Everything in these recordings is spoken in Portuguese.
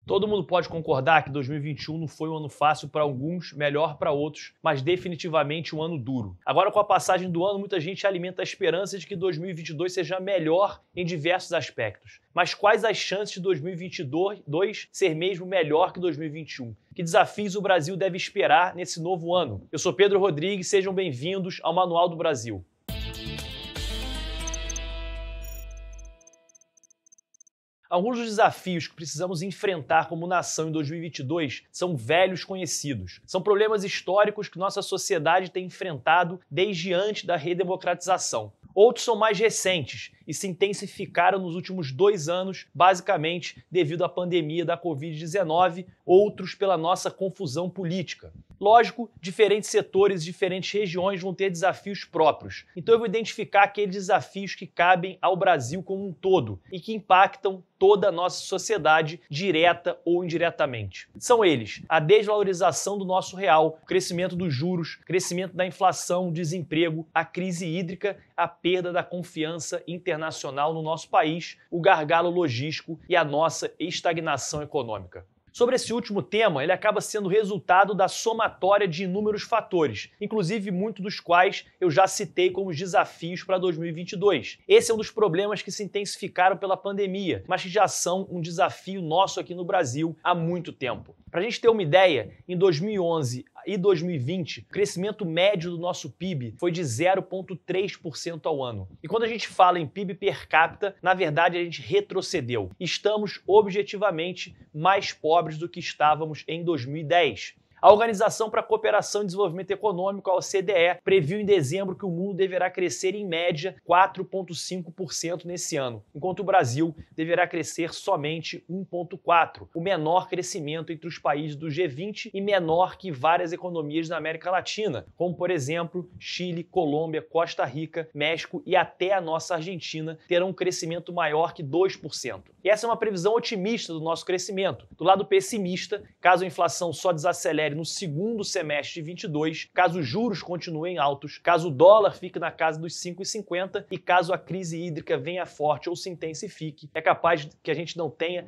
Todo mundo pode concordar que 2021 não foi um ano fácil para alguns, melhor para outros, mas definitivamente um ano duro. Agora, com a passagem do ano, muita gente alimenta a esperança de que 2022 seja melhor em diversos aspectos. Mas quais as chances de 2022 ser mesmo melhor que 2021? Que desafios o Brasil deve esperar nesse novo ano? Eu sou Pedro Rodrigues, sejam bem-vindos ao Manual do Brasil. Alguns dos desafios que precisamos enfrentar como nação em 2022 são velhos conhecidos. São problemas históricos que nossa sociedade tem enfrentado desde antes da redemocratização. Outros são mais recentes e se intensificaram nos últimos 2 anos, basicamente devido à pandemia da Covid-19, outros pela nossa confusão política. Lógico, diferentes setores e diferentes regiões vão ter desafios próprios. Então eu vou identificar aqueles desafios que cabem ao Brasil como um todo e que impactam toda a nossa sociedade, direta ou indiretamente. São eles: a desvalorização do nosso real, o crescimento dos juros, crescimento da inflação, o desemprego, a crise hídrica, a perda da confiança internacional no nosso país, o gargalo logístico e a nossa estagnação econômica. Sobre esse último tema, ele acaba sendo resultado da somatória de inúmeros fatores, inclusive muitos dos quais eu já citei como desafios para 2022. Esse é um dos problemas que se intensificaram pela pandemia, mas que já são um desafio nosso aqui no Brasil há muito tempo. Para a gente ter uma ideia, em 2011 e 2020, o crescimento médio do nosso PIB foi de 0,3% ao ano. E quando a gente fala em PIB per capita, na verdade a gente retrocedeu. Estamos objetivamente mais pobres do que estávamos em 2010. A Organização para a Cooperação e Desenvolvimento Econômico, a OCDE, previu em dezembro que o mundo deverá crescer em média 4,5% nesse ano, enquanto o Brasil deverá crescer somente 1,4%, o menor crescimento entre os países do G20 e menor que várias economias da América Latina, como por exemplo Chile, Colômbia, Costa Rica, México e até a nossa Argentina terão um crescimento maior que 2%. E essa é uma previsão otimista do nosso crescimento. Do lado pessimista, caso a inflação só desacelere no segundo semestre de 2022, caso os juros continuem altos, caso o dólar fique na casa dos 5,50 e caso a crise hídrica venha forte ou se intensifique, é capaz que a gente não tenha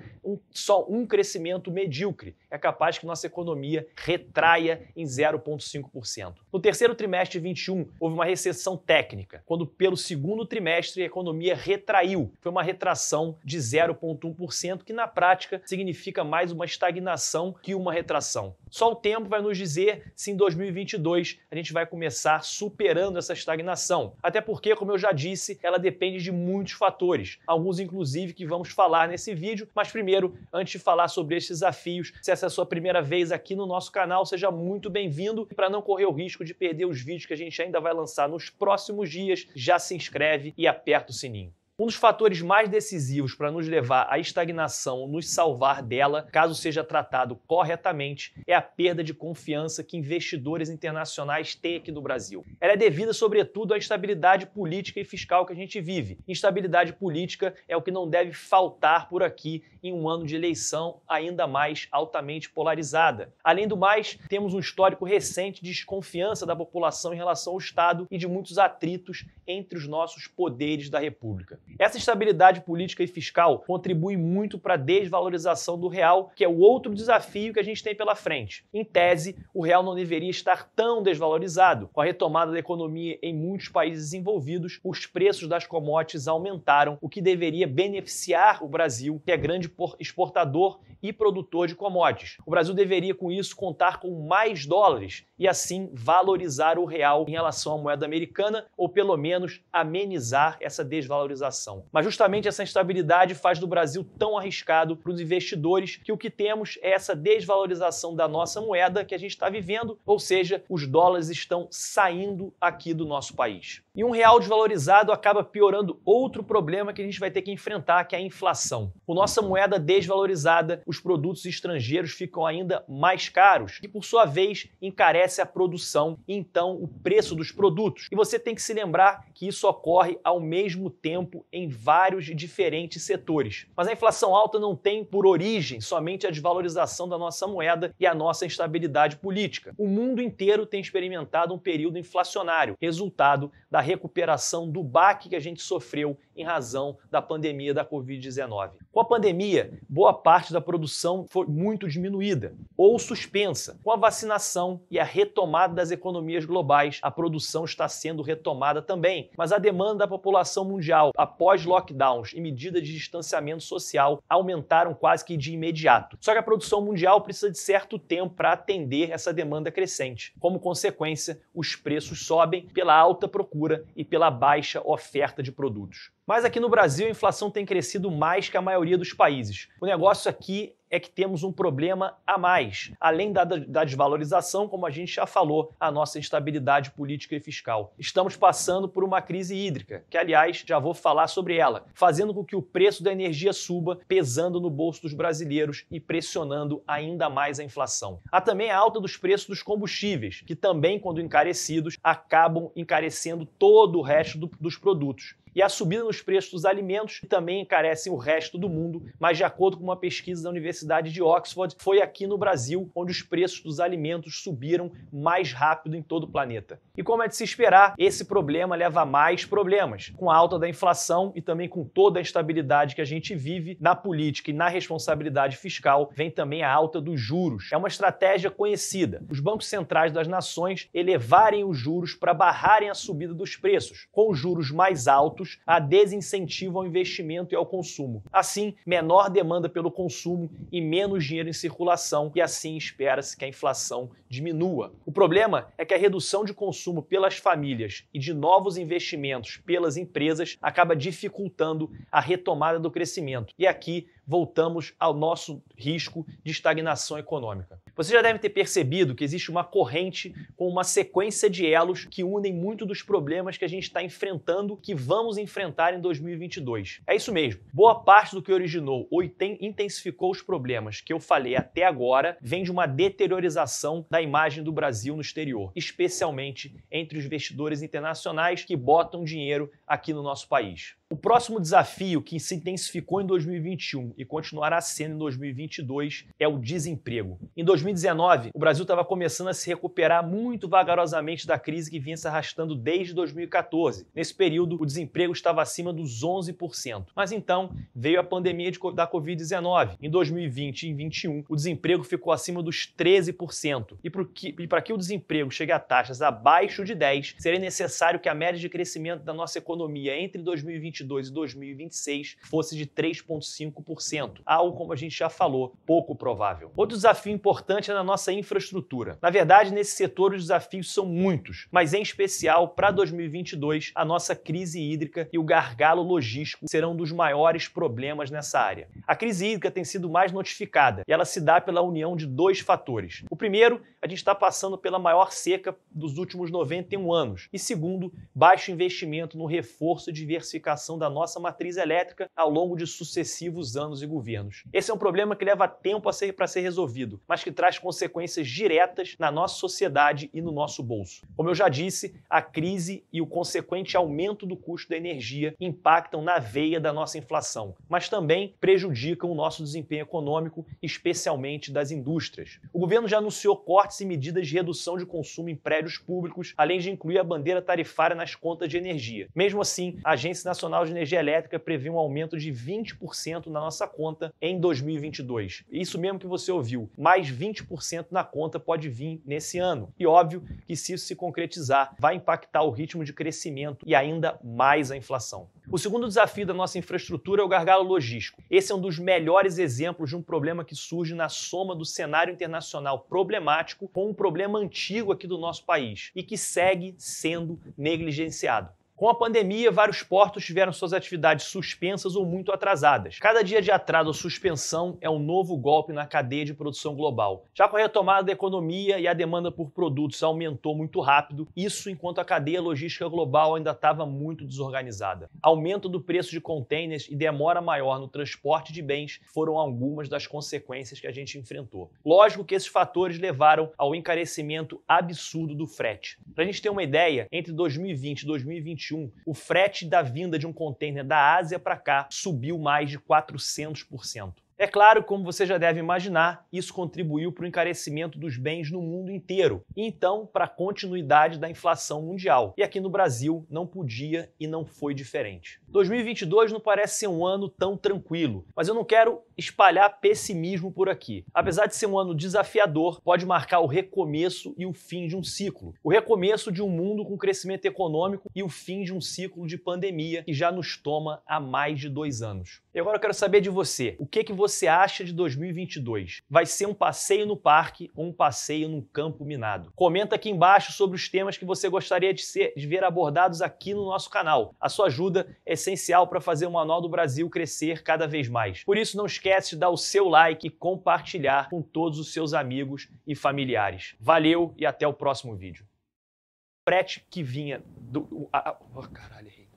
só um crescimento medíocre, é capaz que nossa economia retraia em 0,5%. No terceiro trimestre de 2021, houve uma recessão técnica, quando pelo segundo trimestre a economia retraiu. Foi uma retração de 0,1%, que na prática significa mais uma estagnação que uma retração. Só o tempo vai nos dizer se em 2022 a gente vai começar superando essa estagnação. Até porque, como eu já disse, ela depende de muitos fatores, alguns inclusive que vamos falar nesse vídeo. Mas primeiro, antes de falar sobre esses desafios, se essa é a sua primeira vez aqui no nosso canal, seja muito bem-vindo. E para não correr o risco de perder os vídeos que a gente ainda vai lançar nos próximos dias, já se inscreve e aperta o sininho. Um dos fatores mais decisivos para nos levar à estagnação, nos salvar dela, caso seja tratado corretamente, é a perda de confiança que investidores internacionais têm aqui no Brasil. Ela é devida, sobretudo, à instabilidade política e fiscal que a gente vive. Instabilidade política é o que não deve faltar por aqui em um ano de eleição ainda mais altamente polarizada. Além do mais, temos um histórico recente de desconfiança da população em relação ao Estado e de muitos atritos entre os nossos poderes da República. Essa instabilidade política e fiscal contribui muito para a desvalorização do real, que é o outro desafio que a gente tem pela frente. Em tese, o real não deveria estar tão desvalorizado. Com a retomada da economia em muitos países desenvolvidos, os preços das commodities aumentaram, o que deveria beneficiar o Brasil, que é grande exportador e produtor de commodities. O Brasil deveria, com isso, contar com mais dólares e, assim, valorizar o real em relação à moeda americana, ou pelo menos amenizar essa desvalorização. Mas justamente essa instabilidade faz do Brasil tão arriscado para os investidores que o que temos é essa desvalorização da nossa moeda que a gente está vivendo, ou seja, os dólares estão saindo aqui do nosso país. E um real desvalorizado acaba piorando outro problema que a gente vai ter que enfrentar, que é a inflação. Com nossa moeda desvalorizada, os produtos estrangeiros ficam ainda mais caros, que por sua vez encarece a produção e então o preço dos produtos. E você tem que se lembrar que isso ocorre ao mesmo tempo em vários diferentes setores. Mas a inflação alta não tem por origem somente a desvalorização da nossa moeda e a nossa instabilidade política. O mundo inteiro tem experimentado um período inflacionário, resultado da recuperação do baque que a gente sofreu em razão da pandemia da Covid-19. Com a pandemia, boa parte da produção foi muito diminuída ou suspensa. Com a vacinação e a retomada das economias globais, a produção está sendo retomada também, mas a demanda da população mundial após lockdowns e medidas de distanciamento social aumentaram quase que de imediato. Só que a produção mundial precisa de certo tempo para atender essa demanda crescente. Como consequência, os preços sobem pela alta procura e pela baixa oferta de produtos. Mas aqui no Brasil a inflação tem crescido mais que a maioria dos países. O negócio aqui é que temos um problema a mais. Além da desvalorização, como a gente já falou, a nossa instabilidade política e fiscal. Estamos passando por uma crise hídrica, que aliás já vou falar sobre ela, fazendo com que o preço da energia suba, pesando no bolso dos brasileiros e pressionando ainda mais a inflação. Há também a alta dos preços dos combustíveis, que também, quando encarecidos, acabam encarecendo todo o resto dos produtos. E a subida nos preços dos alimentos também encarecem o resto do mundo, mas de acordo com uma pesquisa da Universidade de Oxford, foi aqui no Brasil onde os preços dos alimentos subiram mais rápido em todo o planeta. E como é de se esperar, esse problema leva a mais problemas. Com a alta da inflação e também com toda a instabilidade que a gente vive na política e na responsabilidade fiscal, vem também a alta dos juros. É uma estratégia conhecida. Os bancos centrais das nações elevarem os juros para barrarem a subida dos preços. Com os juros mais altos, há desincentivo ao investimento e ao consumo. Assim, menor demanda pelo consumo e menos dinheiro em circulação, e assim espera-se que a inflação diminua. O problema é que a redução de consumo pelas famílias e de novos investimentos pelas empresas acaba dificultando a retomada do crescimento. E aqui voltamos ao nosso risco de estagnação econômica. Você já deve ter percebido que existe uma corrente com uma sequência de elos que unem muito dos problemas que a gente está enfrentando, que vamos enfrentar em 2022. É isso mesmo. Boa parte do que originou ou intensificou os problemas que eu falei até agora vem de uma deteriorização da imagem do Brasil no exterior, especialmente entre os investidores internacionais que botam dinheiro aqui no nosso país. O próximo desafio que se intensificou em 2021 e continuará sendo em 2022 é o desemprego. Em 2019, o Brasil estava começando a se recuperar muito vagarosamente da crise que vinha se arrastando desde 2014. Nesse período, o desemprego estava acima dos 11%. Mas então veio a pandemia da Covid-19. Em 2020 e 2021, o desemprego ficou acima dos 13%. E para que o desemprego chegue a taxas abaixo de 10%, seria necessário que a média de crescimento da nossa economia entre 2022 e 2026 fosse de 3,5%, algo, como a gente já falou, pouco provável. Outro desafio importante é na nossa infraestrutura. Na verdade, nesse setor os desafios são muitos, mas em especial para 2022, a nossa crise hídrica e o gargalo logístico serão dos maiores problemas nessa área. A crise hídrica tem sido mais notificada e ela se dá pela união de dois fatores. O primeiro, a gente está passando pela maior seca dos últimos 91 anos. E segundo, baixo investimento no reforço e diversificação da nossa matriz elétrica ao longo de sucessivos anos e governos. Esse é um problema que leva tempo para ser resolvido, mas que traz consequências diretas na nossa sociedade e no nosso bolso. Como eu já disse, a crise e o consequente aumento do custo da energia impactam na veia da nossa inflação, mas também prejudicam o nosso desempenho econômico, especialmente das indústrias. O governo já anunciou cortes e medidas de redução de consumo em prédios públicos, além de incluir a bandeira tarifária nas contas de energia. Mesmo assim, a Agência Nacional de Energia Elétrica prevê um aumento de 20% na nossa conta em 2022. Isso mesmo que você ouviu, mais 20% na conta pode vir nesse ano. E óbvio que se isso se concretizar, vai impactar o ritmo de crescimento e ainda mais a inflação. O segundo desafio da nossa infraestrutura é o gargalo logístico. Esse é um dos melhores exemplos de um problema que surge na soma do cenário internacional problemático com um problema antigo aqui do nosso país e que segue sendo negligenciado. Com a pandemia, vários portos tiveram suas atividades suspensas ou muito atrasadas. Cada dia de atraso ou suspensão é um novo golpe na cadeia de produção global. Já com a retomada da economia e a demanda por produtos aumentou muito rápido, isso enquanto a cadeia logística global ainda estava muito desorganizada. Aumento do preço de containers e demora maior no transporte de bens foram algumas das consequências que a gente enfrentou. Lógico que esses fatores levaram ao encarecimento absurdo do frete. Para a gente ter uma ideia, entre 2020 e 2021, o frete da vinda de um container da Ásia para cá subiu mais de 400%. É claro, como você já deve imaginar, isso contribuiu para o encarecimento dos bens no mundo inteiro e então para a continuidade da inflação mundial. E aqui no Brasil não podia e não foi diferente. 2022 não parece ser um ano tão tranquilo, mas eu não quero espalhar pessimismo por aqui. Apesar de ser um ano desafiador, pode marcar o recomeço e o fim de um ciclo. O recomeço de um mundo com crescimento econômico e o fim de um ciclo de pandemia que já nos toma há mais de 2 anos. E agora eu quero saber de você. O que você acha de 2022? Vai ser um passeio no parque ou um passeio num campo minado? Comenta aqui embaixo sobre os temas que você gostaria de ver abordados aqui no nosso canal. A sua ajuda é essencial para fazer o Manual do Brasil crescer cada vez mais. Por isso, não esquece de dar o seu like e compartilhar com todos os seus amigos e familiares. Valeu e até o próximo vídeo. O frete que vinha do... caralho, errei.